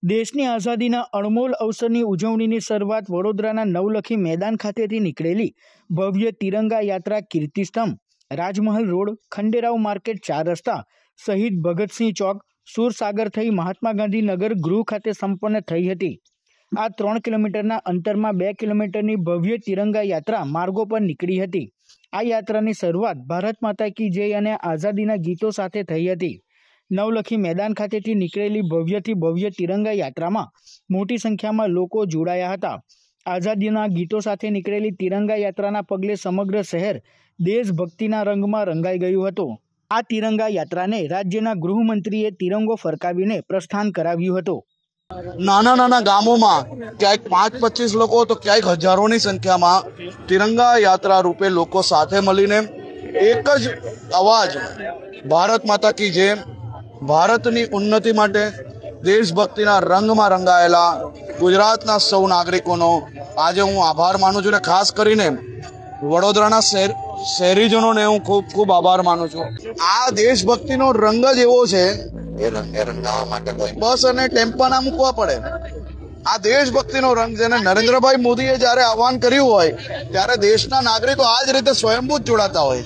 દેશની આઝાદીના અણમોલ અવસરની ઉજવણીની શરૂઆત વડોદરાના નવલખી મેદાન ખાતેથી નીકળેલી ભવ્ય તિરંગા યાત્રા કીર્તિસ્તંભ, રાજમહલ રોડ, ખંડેરાવ માર્કેટ 4 રસ્તા, શહીદ ભગતસિંહ ચોક, સુરસાગર થઈ મહાત્મા ગાંધી નગર ગૃહ ખાતે સંપન્ન થઈ હતી। આ 3 કિલોમીટરના અંતરમાં 2 કિલોમીટરની ભવ્ય તિરંગા યાત્રા માર્ગો પર નીકળી હતી। આ યાત્રાની શરૂઆત ભારત માતા કી જય અને આઝાદીના ગીતો સાથે થઈ હતી। નવલખી મેદાન ખાતેથી નીકળેલી ભવ્યથી ભવ્ય તિરંગા યાત્રામાં મોટી સંખ્યામાં લોકો જોડાયા હતા। આઝાદીના ગીતો સાથે નીકળેલી તિરંગા યાત્રાના પગલે સમગ્ર શહેર દેશભક્તિના રંગમાં રંગાઈ ગયું હતું। આ તિરંગા યાત્રાને રાજ્યના ગૃહમંત્રીએ તિરંગો ફરકાવીને પ્રસ્થાન કરાવ્યું હતું। નાના નાના ગામોમાં ક્યાંક 5-25 લોકો તો ક્યાંક હજારોની સંખ્યામાં તિરંગા યાત્રા રૂપે લોકો સાથે મળીને એક જ અવાજ, ભારત માતા કી જય, ભારતની ઉન્નતિ માટે દેશભક્તિના રંગમાં રંગાયેલા ગુજરાતના સૌ નાગરિકોનો આજે હું આભાર માનું છું। અને ખાસ કરીને વડોદરાના શહેરીજનોને હું ખૂબ ખૂબ આભાર માનું છું। આ દેશભક્તિનો રંગ જ એવો છે, એ રંગે રંગાવવા માટે કોઈ બસ અને ટેમ્પા ના મૂકવા પડે। આ દેશભક્તિનો રંગ છે, અને નરેન્દ્રભાઈ મોદીએ જ્યારે આહવાન કર્યું હોય ત્યારે દેશના નાગરિકો આ જ રીતે સ્વયંભૂત જોડાતા હોય।